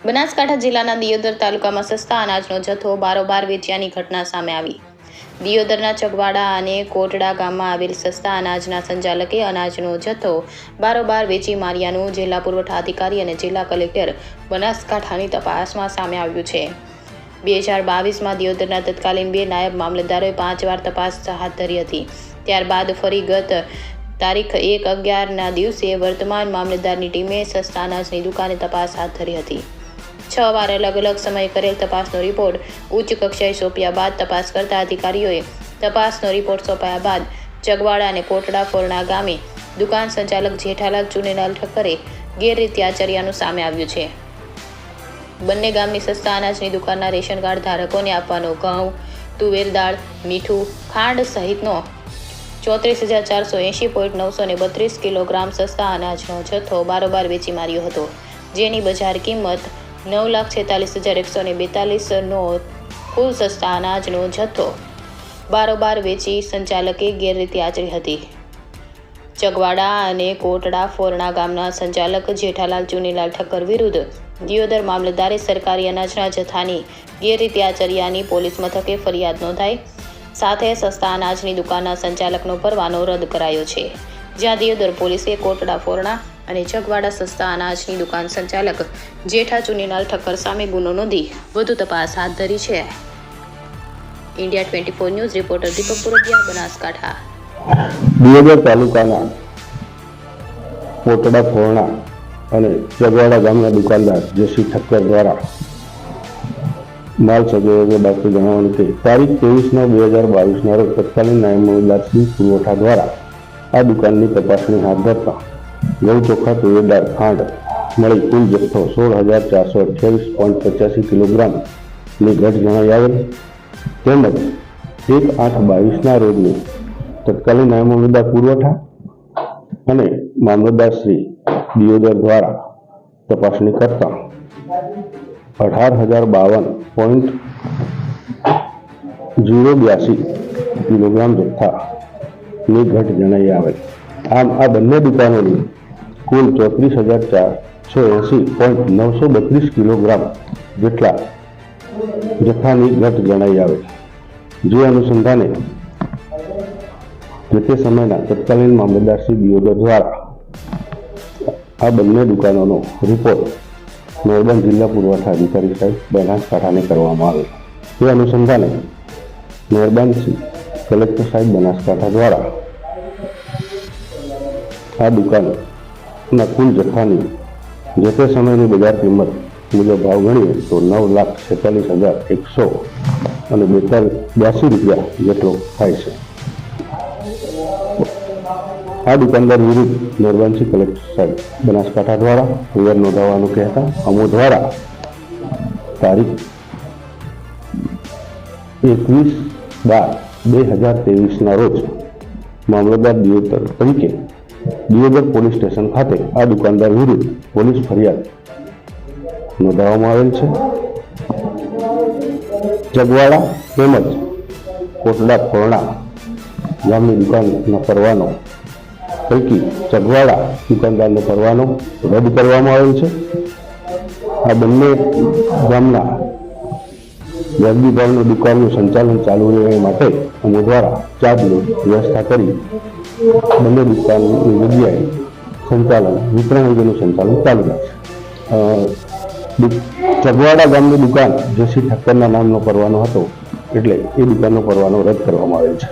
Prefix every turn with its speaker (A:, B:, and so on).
A: બનાસકાંઠા જિલ્લાના દિયોદર તાલુકામાં સસ્તા અનાજનો જથ્થો બારોબાર વેચ્યાની ઘટના સામે આવી। દિયોદરના ચગવાડા અને કોટડા ગામમાં આવેલ સસ્તા અનાજના સંચાલકે અનાજનો જથ્થો બારોબાર વેચી માર્યાનું જિલ્લા પુરવઠા અધિકારી અને જિલ્લા કલેક્ટર બનાસકાંઠાની તપાસમાં સામે આવ્યું છે। 2022માં દિયોદરના તત્કાલીન 2 નાયબ મામલતદારોએ 5 વાર તપાસ હાથ ધરી હતી। ત્યારબાદ ફરી ગત તારીખ 1/11ના દિવસે વર્તમાન મામલતદારની ટીમે સસ્તા અનાજની દુકાને તપાસ હાથ ધરી હતી। 6 વાર અલગ અલગ સમયે કરેલ તપાસનો રિપોર્ટ ઉચ્ચ કક્ષાએ સોંપ્યા બાદ તપાસ કરતા અધિકારીઓએ તપાસનો રિપોર્ટ સોંપાયા બાદ ચગવાડા અને કોટડા ફોરણા ગામે દુકાન સંચાલક જેઠાલાલ ચુનીલાલ ઠક્કરે ગેરરીતિ આચર્યાનું સામે આવ્યું છે। બંને ગામની સસ્તા અનાજની દુકાનના રેશન કાર્ડ ધારકોને આપવાનો ઘઉં, તુવેર દાળ, મીઠું, ખાંડ સહિતનો 34,480.932 કિલોગ્રામ સસ્તા અનાજનો જથ્થો બારોબાર વેચી માર્યો હતો, જેની બજાર કિંમત 9,46,142નો કુલ સસ્તા અનાજનો જથ્થો બારોબાર વેચી સંચાલકે ગેરરીતિ આચરી હતી। ચગવાડા અને કોટડા ફોરણા ગામના સંચાલક જેઠાલાલ ચુનીલાલ ઠક્કર વિરુદ્ધ દિયોદર મામલતદારે સરકારી અનાજના જથ્થાની ગેરરીતિ આચર્યાની પોલીસ મથકે ફરિયાદ નોંધાઈ સાથે સસ્તા અનાજની દુકાનના સંચાલકનો પરવાનો રદ કરાયો છે। જ્યાં દિયોદર પોલીસે કોટડા ફોરણા અને ચગવાડા સસ્તા અનાજની દુકાન સંચાલક જેઠા ચુનીલાલ ઠક્કર સામે ગુનો નોંધી વધુ તપાસ હાથ ધરી છે। ઇન્ડિયા 24 ન્યૂઝ રિપોર્ટર દીપક પુરડિયા, બનાસકાંઠા।
B: દિયોદર તાલુકાના કોટડા ફોરણા અને ચગવાડા ગામના દુકાનદાર જેસી ઠક્કર દ્વારા માલ સજોગે બાબતે જણાવ્યું કે તારીખ 23/9/2022ના રોજ તત્કાલીન નાયબ મામલતદાર શ્રી પુરવઠા દ્વારા આ દુકાનની તપાસણી હાથ ધરતા ઘઉં, ચોખા, તુવેર દાળ, ખાંડ મળી કુલ જથ્થો 16,428.85 કિલોગ્રામની ઘટ જણાઈ આવેલ તેમજ 1/8/22ના રોજની તત્કાલીન નાયબ મામલતદાર પુરવઠા અને મામલતદાર શ્રી દિયોદર દ્વારા તપાસણી કરતા 18,052.082 કિલોગ્રામ જથ્થાની ઘટ જણાઈ આવેલ। આમ આ બંને દુકાનોની કુલ 34,480.932 કિલોગ્રામ જેટલા જથ્થાની ઘટ જણાઈ આવેલ। જે અનુસંધાને જે તે સમયના તત્કાલીન મામલતદાર શ્રી દિયોદર દ્વારા આ બંને દુકાનોનો રિપોર્ટ નર્મદા જિલ્લા પુરવઠા અધિકારી સાહેબ બનાસકાંઠાને કરવામાં આવેલ। તે અનુસંધાને નર્મદા કલેક્ટર સાહેબ બનાસકાંઠા દ્વારા આ દુકાનના કુલ જથ્થાની જે તે સમયની બજાર કિંમત મુજબ ભાવ ગણીએ તો 9,46,182 રૂપિયા જેટલો થાય છે। આ દુકાનદાર વિરુદ્ધ નર્મદા કલેક્ટર સાહેબ બનાસકાંઠા દ્વારા ફરિયાદ નોંધાવવાનું કહેતા અમો દ્વારા તારીખ 21/12/2023ના રોજ મામલતદાર દિયોદર તરીકે દિયોદર પોલીસ સ્ટેશન ખાતે આ દુકાનદાર વિરુદ્ધ પોલીસ ફરિયાદ નોંધાવવામાં આવેલ છે। ચગવાડા તેમજ કોટડા ફોરણા ગામની દુકાનના પરવાનો પૈકી ચગવાડા દુકાનદારનો પરવાનો રદ કરવામાં આવેલ છે। આ બંને ગામના વ્યાજબી ભાવની દુકાનનું સંચાલન ચાલુ રહે માટે અમો દ્વારા ચાર્જની વ્યવસ્થા કરી બંને દુકાનની જગ્યાએ સંચાલન વિતરણ અંગેનું સંચાલન ચાલુ રહે છે। ચગવાડા ગામની દુકાન જેસી ઠક્કરના નામનો પરવાનો હતો એટલે એ દુકાનનો પરવાનો રદ કરવામાં આવેલ છે।